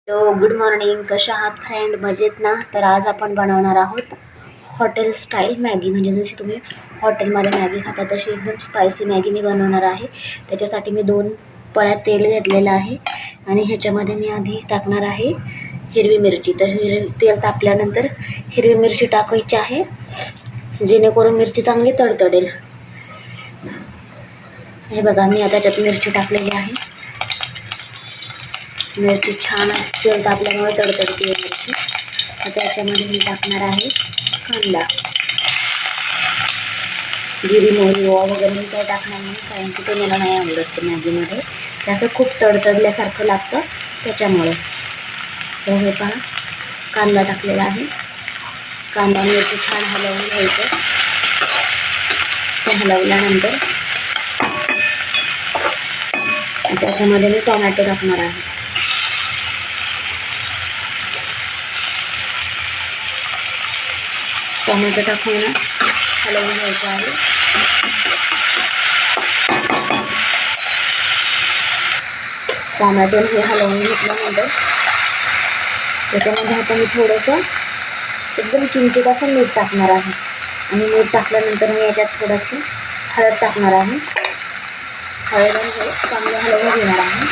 Good morning. कशा आहात friend? मजेत ना? तर आज आपण बनवणार आहोत हॉटेल स्टाईल मॅगी. म्हणजे जशी तुम्ही हॉटेलमध्ये मॅगी खाता तशी एकदम स्पायसी मॅगी मी बनवणार आहे. त्याच्यासाठी मी 2 पळ्या तेल घेतलेलं आहे आणि ह्याच्यामध्ये मी आधी टाकणार आहे हिरवी मिरची. तर तेल तापल्यानंतर हिरवी मिरची टाकायची आहे, जेणेकरून मिरची चांगली तडतडेल. हे बघा, मी आता त्यात मिरची टाकलेली आहे. मिरची छान तेल तापल्यामुळे तडतडती आहे मिरची. आता याच्यामध्ये मी टाकणार आहे कांदा. जिरी मोहरी ओवा वगैरे मी काय टाकणार नाही, कारण की ते मला नाही आवडत मॅगीमध्ये. त्याचं खूप तडतडल्यासारखं लागतं त्याच्यामुळे. तर हे पहा, कांदा टाकलेला आहे. कांदा मिरची छान हलवून घ्यायचं. ते हलवल्यानंतर त्याच्यामध्ये मी टोमॅटो टाकणार आहे. टोमॅटो टाकून हलवून घ्यायचं आहे. टोमॅटो हे हलवून घेतल्यानंतर त्याच्यामध्ये आता मी थोडंसं एकदम चिंचित असं मीठ टाकणार आहे. आणि मीठ टाकल्यानंतर मी याच्यात थोडंसं हळद टाकणार आहे. हळद हे चांगलं हलवून घेणार आहे.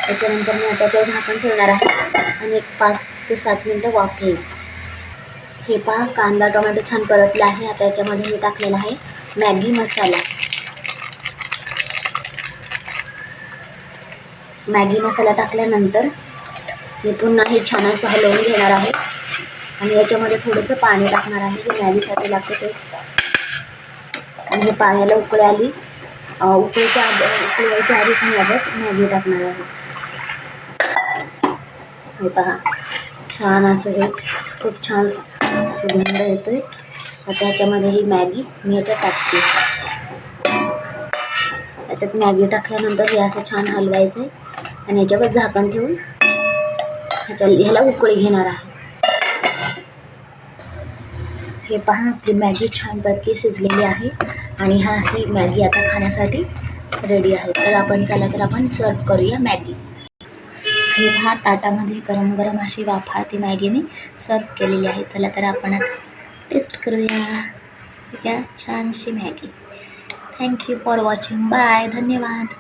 त्याच्यानंतर मी आता ते झाकण ठेवणार आहे आणि एक 5 ते 7 मिनटं वाफ घेईल. हे पहा, कांदा टोमॅटो छान परतला आहे. आता याच्यामध्ये मी टाकलेला आहे मॅगी मसाला. मॅगी मसाला टाकल्यानंतर मी पुन्हा हे छान असं हलवून घेणार आहे आणि याच्यामध्ये थोडंसं पाणी टाकणार आहे, जे मॅगीसाठी लागतं ते. आणि हे पाण्याला उकळी आली, उकळीच्या आधीच मी याच्यात मॅगी टाकणार आहे. हे पहा, छान असं हे खूप छान सुगंध येतोय. आता याच्यामध्ये ही मॅगी मी याच्यात टाकते. याच्यात मॅगी टाकल्यानंतर हे असं छान हलवायचं आहे आणि याच्यावर झाकण ठेवून ह्याला उकळी घेणार आहे. हे पहा, आपली मॅगी छानपैकी शिजलेली आहे आणि ही मॅगी आता खाण्यासाठी रेडी आहे. तर आपण सर्व करूया मॅगी. हे पहा, ताटामध्ये गरम गरम अशी वाफाळती मॅगी मी सर्व केलेली आहे. चला तर आपण आता टेस्ट करूया. ठीक आहे, छानशी Maggi. Thank you for watching. Bye. धन्यवाद.